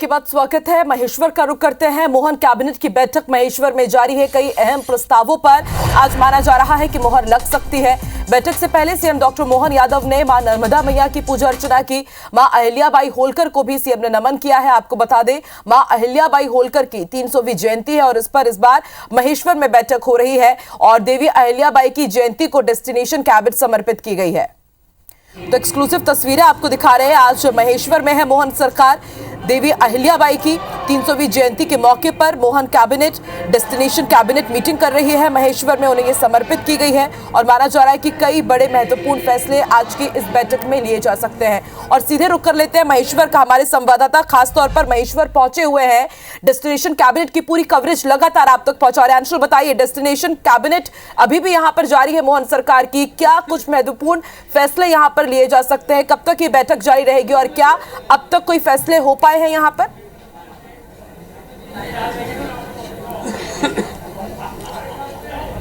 के बाद स्वागत है। महेश्वर का रुख करते हैं। मोहन कैबिनेट की बैठक महेश्वर में जारी है। कई अहम प्रस्तावों पर आज माना जा रहा है कि मोहर लग सकती है। बैठक से पहले सीएम डॉक्टर मोहन यादव ने मां नर्मदा मैया की पूजा अर्चना की। मां अहिल्याबाई होलकर को भी सीएम ने नमन किया है। आपको बता दें, मां अहिल्याबाई होलकर की 300वीं जयंती है और इस पर इस बार महेश्वर में बैठक हो रही है और देवी अहिल्याबाई की जयंती को डेस्टिनेशन कैबिनेट समर्पित की गई है। तो एक्सक्लूसिव तस्वीरें आपको दिखा रहे हैं। आज महेश्वर में है मोहन सरकार। देवी अहिल्याबाई की 300वीं जयंती के मौके पर Mohan cabinet destination cabinet meeting कर रही है। महेश्वर में उन्हें ये समर्पित की गई है और माना जा रहा है कि कई बड़े महत्वपूर्ण फैसले आज की इस बैठक में लिए जा सकते हैं। और सीधे रुख कर लेते हैं महेश्वर का। हमारे संवाददाता खासतौर पर महेश्वर पहुंचे हुए हैं। डेस्टिनेशन कैबिनेट की पूरी कवरेज लगातार आप तक पहुंचा रहे हैं। अंशुल, बताइए, डेस्टिनेशन कैबिनेट अभी भी यहां पर जारी है मोहन सरकार की। क्या कुछ महत्वपूर्ण फैसले यहां पर लिए जा सकते हैं? कब तक ये बैठक जारी रहेगी और क्या अब तक कोई फैसले हो पाए हैं यहां पर?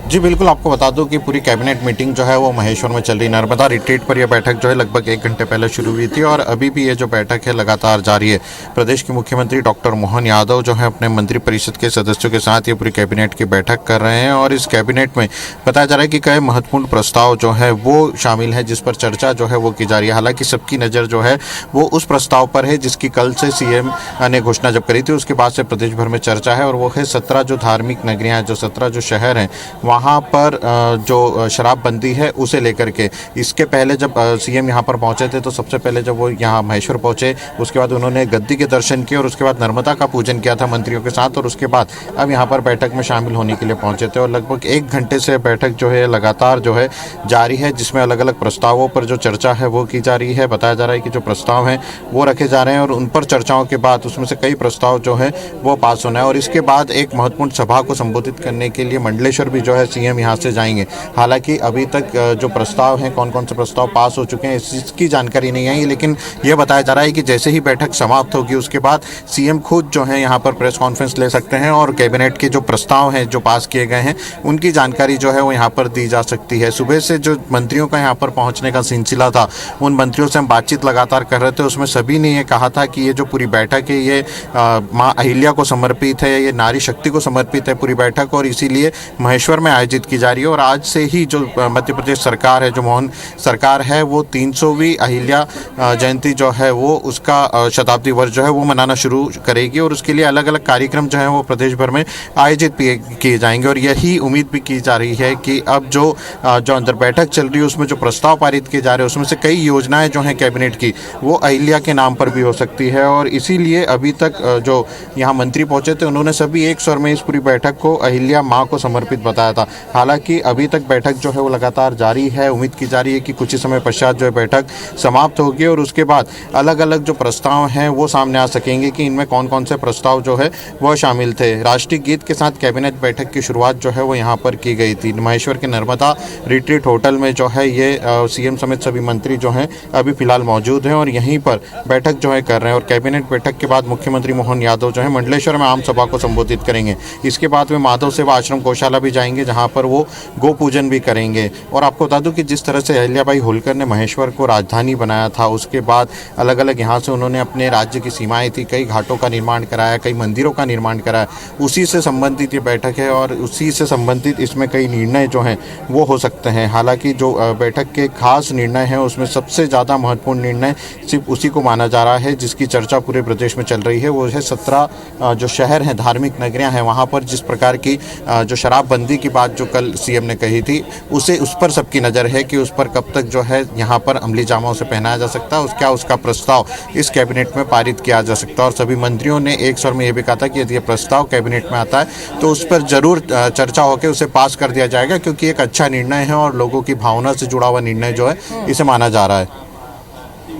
जी बिल्कुल, आपको बता दूं कि पूरी कैबिनेट मीटिंग जो है वो महेश्वर में चल रही। नर्मदा रिट्रीट पर यह बैठक जो है लगभग 1 घंटे पहले शुरू हुई थी और अभी भी ये जो बैठक है लगातार जारी है। प्रदेश के मुख्यमंत्री डॉक्टर मोहन यादव जो है अपने मंत्रिपरिषद के सदस्यों के साथ ये पूरी कैबिनेट की बैठक कर रहे हैं और इस कैबिनेट में बताया जा रहा है कि कई महत्वपूर्ण प्रस्ताव जो है वो शामिल है, जिस पर चर्चा जो है वो की जा रही है। हालांकि सबकी नज़र जो है वो उस प्रस्ताव पर है जिसकी कल से सीएम ने घोषणा जब करी थी, उसके बाद से प्रदेश भर में चर्चा है और वो है 17 जो धार्मिक नगरियाँ, जो 17 जो शहर हैं वहाँ पर जो शराबबंदी है उसे लेकर के। इसके पहले जब सीएम यहाँ पर पहुँचे थे तो सबसे पहले जब वो यहाँ महेश्वर पहुँचे उसके बाद उन्होंने गद्दी के दर्शन किए और उसके बाद नर्मदा का पूजन किया था मंत्रियों के साथ और उसके बाद अब यहाँ पर बैठक में शामिल होने के लिए पहुँचे थे। और लगभग 1 घंटे से बैठक जो है लगातार जो है जारी है, जिसमें अलग अलग प्रस्तावों पर जो चर्चा है वो की जा रही है। बताया जा रहा है कि जो प्रस्ताव हैं वो रखे जा रहे हैं और उन पर चर्चाओं के बाद उसमें से कई प्रस्ताव जो है वो पास होना है और इसके बाद एक महत्वपूर्ण सभा को संबोधित करने के लिए मंडलेश्वर भी जो है सीएम यहाँ से जाएंगे। हालांकि अभी तक जो प्रस्ताव हैं, कौन कौन से प्रस्ताव पास हो चुके हैं इसकी जानकारी नहीं आई, लेकिन यह बताया जा रहा है कि जैसे ही बैठक समाप्त होगी उसके बाद सीएम खुद जो है यहाँ पर प्रेस कॉन्फ्रेंस ले सकते हैं और कैबिनेट के जो प्रस्ताव हैं जो पास किए गए हैं उनकी जानकारी जो है वो यहाँ पर दी जा सकती है। सुबह से जो मंत्रियों का यहाँ पर पहुँचने का सिलसिला था, उन मंत्रियों से हम बातचीत लगातार कर रहे थे, उसमें सभी ने ये कहा था कि ये जो पूरी बैठक है ये माँ अहिल्या को समर्पित है, ये नारी शक्ति को समर्पित है पूरी बैठक और इसीलिए महेश्वर में आयोजित की जा रही है। और आज से ही जो मध्य प्रदेश सरकार है, जो मोहन सरकार है, वो 300वीं अहिल्या जयंती जो है वो उसका शताब्दी वर्ष जो है वो मनाना शुरू करेगी और उसके लिए अलग अलग कार्यक्रम जो है वो प्रदेश भर में आयोजित किए जाएंगे। और यही उम्मीद भी की जा रही है कि अब जो अंदर बैठक चल रही है उसमें जो प्रस्ताव पारित किए जा रहे हैं उसमें से कई योजनाएं जो हैं कैबिनेट की वो अहिल्या के नाम पर भी हो सकती है। और इसीलिए अभी तक जो यहाँ मंत्री पहुंचे थे उन्होंने सभी एक स्वर में इस पूरी बैठक को अहिल्या माँ को समर्पित बताया था। हालांकि अभी तक बैठक जो है वो लगातार जारी है। उम्मीद की जा रही है कि कुछ ही समय पश्चात जो है बैठक समाप्त होगी और उसके बाद अलग अलग जो प्रस्ताव हैं वो सामने आ सकेंगे कि इनमें कौन कौन से प्रस्ताव जो है वह शामिल थे। राष्ट्रीय गीत के साथ कैबिनेट बैठक की शुरुआत जो है वो यहाँ पर की गई थी। महेश्वर के नर्मदा रिट्रीट होटल में जो है ये सीएम समेत सभी मंत्री जो हैं अभी फिलहाल मौजूद हैं और यहीं पर बैठक जो है कर रहे हैं। और कैबिनेट बैठक के बाद मुख्यमंत्री मोहन यादव जो है मंडलेश्वर में आम सभा को संबोधित करेंगे। इसके बाद वे माधव सेवा आश्रम गौशाला भी जाएंगे जहाँ पर वो गो पूजन भी करेंगे। और आपको बता दूं कि जिस तरह से अहिल्याबाई होलकर ने महेश्वर को राजधानी बनाया था, उसके बाद अलग अलग यहाँ से उन्होंने अपने राज्य की सीमाएं थी, कई घाटों का निर्माण कराया, कई मंदिरों का निर्माण कराया, उसी से संबंधित ये बैठक है और उसी से संबंधित इसमें कई निर्णय जो हैं वो हो सकते हैं। हालांकि जो बैठक के खास निर्णय हैं उसमें सबसे ज़्यादा महत्वपूर्ण निर्णय सिर्फ उसी को माना जा रहा है जिसकी चर्चा पूरे प्रदेश में चल रही है, वो है 17 जो शहर हैं, धार्मिक नगरियाँ हैं, वहाँ पर जिस प्रकार की जो शराबबंदी की बात जो कल सीएम ने कही थी उस पर सबकी नज़र है कि उस पर कब तक जो है यहाँ पर अमली जामा उसे पहनाया जा सकता है, क्या उसका प्रस्ताव इस कैबिनेट में पारित किया जा सकता है। और सभी मंत्रियों ने एक स्वर में यह भी कहा था कि यदि यह प्रस्ताव कैबिनेट में आता है तो उस पर जरूर चर्चा होकर उसे पास कर दिया जाएगा, क्योंकि एक अच्छा निर्णय है और लोगों की भावना से जुड़ा हुआ निर्णय जो है इसे माना जा रहा है।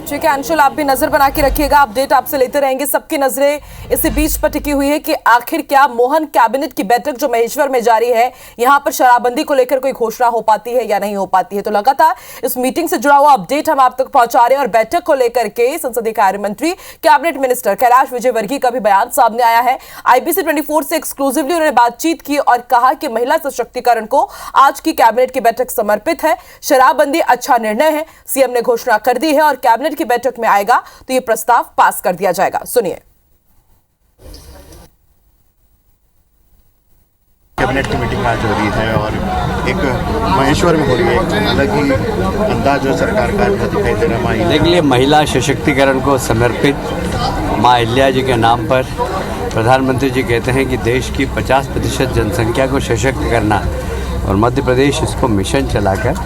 ठीक है अंशुल, आप भी नजर बना के रखिएगा, अपडेट आपसे लेते रहेंगे। सबकी नजरें इसी बीच पर टिकी हुई है कि आखिर क्या मोहन कैबिनेट की बैठक जो महेश्वर में जारी है, यहां पर शराबबंदी को लेकर कोई घोषणा हो पाती है या नहीं हो पाती है। तो लगातार इस मीटिंग से जुड़ा हुआ अपडेट हम आप तक पहुंचा रहे हैं। और बैठक को लेकर के संसदीय कार्य मंत्री कैबिनेट मिनिस्टर कैलाश विजयवर्गीय का भी बयान सामने आया है। IBC 24 से एक्सक्लूसिवली उन्होंने बातचीत की और कहा कि महिला सशक्तिकरण को आज की कैबिनेट की बैठक समर्पित है। शराबबंदी अच्छा निर्णय है, सीएम ने घोषणा कर दी है और कैबिनेट की बैठक में आएगा तो यह प्रस्ताव पास कर दिया जाएगा। सुनिए। कैबिनेट की मीटिंग आज हो रही है और एक महेश्वर में हो रही है, एक अलग ही अंदाज जो सरकार का दिखाई दे रहा है। देखिए, महिला सशक्तिकरण को समर्पित माँ अहिल्या जी के नाम पर प्रधानमंत्री जी कहते हैं कि देश की 50% जनसंख्या को सशक्त करना, और मध्य प्रदेश इसको मिशन चलाकर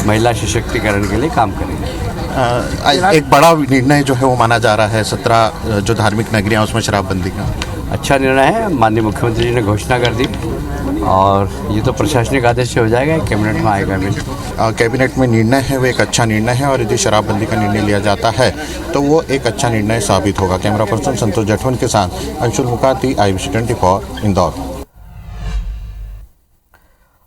महिला सशक्तिकरण के लिए काम करेंगे। एक बड़ा निर्णय जो है वो माना जा रहा है 17 जो धार्मिक नगरियाँ उसमें शराबबंदी का। अच्छा निर्णय है, माननीय मुख्यमंत्री जी ने घोषणा कर दी और ये तो प्रशासनिक आदेश से हो जाएगा, कैबिनेट में आएगा भी। कैबिनेट में निर्णय है वो एक अच्छा निर्णय है और यदि शराबबंदी का निर्णय लिया जाता है तो वो एक अच्छा निर्णय साबित होगा। कैमरा पर्सन संतोष जाटवन के साथ अंशुल मुकाती, IBC 24 इंदौर।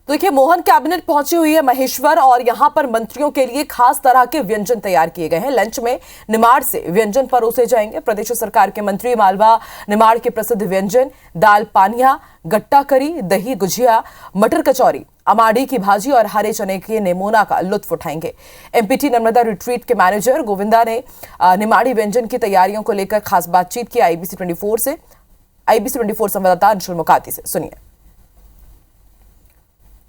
देखिए, मोहन कैबिनेट पहुंची हुई है महेश्वर और यहां पर मंत्रियों के लिए खास तरह के व्यंजन तैयार किए गए हैं। लंच में निमाड़ से व्यंजन परोसे जाएंगे। प्रदेश सरकार के मंत्री मालवा निमाड़ के प्रसिद्ध व्यंजन दाल पानिया, गट्टा करी, दही गुजिया, मटर कचौरी, अमाड़ी की भाजी और हरे चने के नेमोना का लुत्फ उठाएंगे। एमपीटी नर्मदा रिट्रीट के मैनेजर गोविंदा ने निमाड़ी व्यंजन की तैयारियों को लेकर खास बातचीत की IBC 24 संवाददाता अंशुल मुकाती से। सुनिए।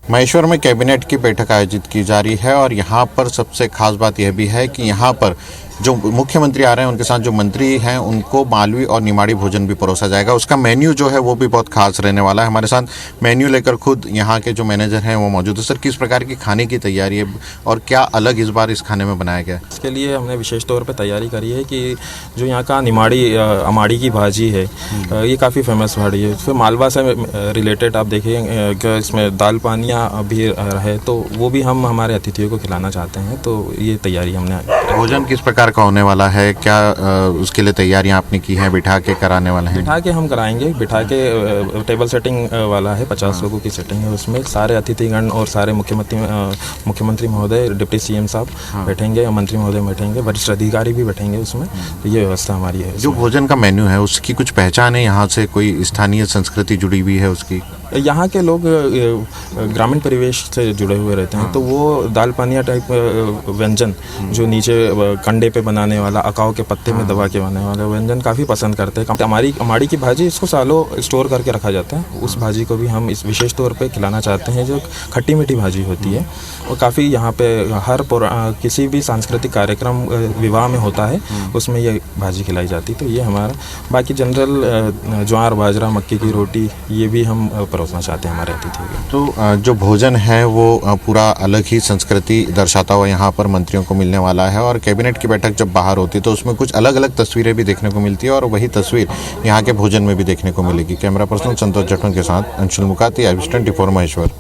महेश्वर में कैबिनेट की बैठक आयोजित की जा रही है और यहाँ पर सबसे खास बात यह भी है कि यहाँ पर जो मुख्यमंत्री आ रहे हैं उनके साथ जो मंत्री हैं उनको मालवी और निमाड़ी भोजन भी परोसा जाएगा। उसका मेन्यू जो है वो भी बहुत खास रहने वाला है। हमारे साथ मेन्यू लेकर खुद यहाँ के जो मैनेजर हैं वो मौजूद है। सर, किस प्रकार की खाने की तैयारी है और क्या अलग इस बार इस खाने में बनाया गया है? इसके लिए हमने विशेष तौर पर तैयारी करी है कि जो यहाँ का निमाड़ी अमाड़ी की भाजी है ये काफ़ी फेमस भाजी है। फिर मालवा से रिलेटेड आप देखिए कि इसमें दाल पानिया भी है, तो वो भी हम हमारे अतिथियों को खिलाना चाहते हैं। तो ये तैयारी हमने। भोजन किस प्रकार का होने वाला है, क्या उसके लिए तैयारियां आपने की हैं? बिठा के कराने वाले हैं? बिठा के हम कराएंगे। बिठा के टेबल सेटिंग वाला है, 50 लोगों की सेटिंग है। उसमें सारे अतिथिगण और सारे मुख्यमंत्री महोदय, डिप्टी CM साहब बैठेंगे, मंत्री महोदय बैठेंगे, वरिष्ठ अधिकारी भी बैठेंगे उसमें। तो ये व्यवस्था हमारी है। जो भोजन का मेन्यू है उसकी कुछ पहचान है? यहाँ से कोई स्थानीय संस्कृति जुड़ी हुई है उसकी? यहाँ के लोग ग्रामीण परिवेश से जुड़े हुए रहते हैं, तो वो दाल पानिया टाइप व्यंजन जो नीचे कंडे पे बनाने वाला, अकाव के पत्ते में दबा के बनाने वाला व्यंजन काफ़ी पसंद करते हैं। हमारी अमाड़ी की भाजी इसको सालों स्टोर करके रखा जाता है। उस भाजी को भी हम इस विशेष तौर पे खिलाना चाहते हैं, जो खट्टी मीठी भाजी होती है। और काफ़ी यहाँ पे हर किसी भी सांस्कृतिक कार्यक्रम विवाह में होता है, उसमें ये भाजी खिलाई जाती है। तो ये हमारा बाकी जनरल ज्वार बाजरा मक्की की रोटी ये भी हम परोसना चाहते हैं हमारे अतिथियों को। तो जो भोजन है वो पूरा अलग ही संस्कृति दर्शाता हुआ यहाँ पर मंत्रियों को मिलने वाला है। और कैबिनेट की बैठक जब बाहर होती है तो उसमें कुछ अलग अलग तस्वीरें भी देखने को मिलती है और वही तस्वीर यहाँ के भोजन में भी देखने को मिलेगी। कैमरा पर्सन संतोष जाटवन के साथ अंशुल मुकाती, IBC 24 महेश्वर।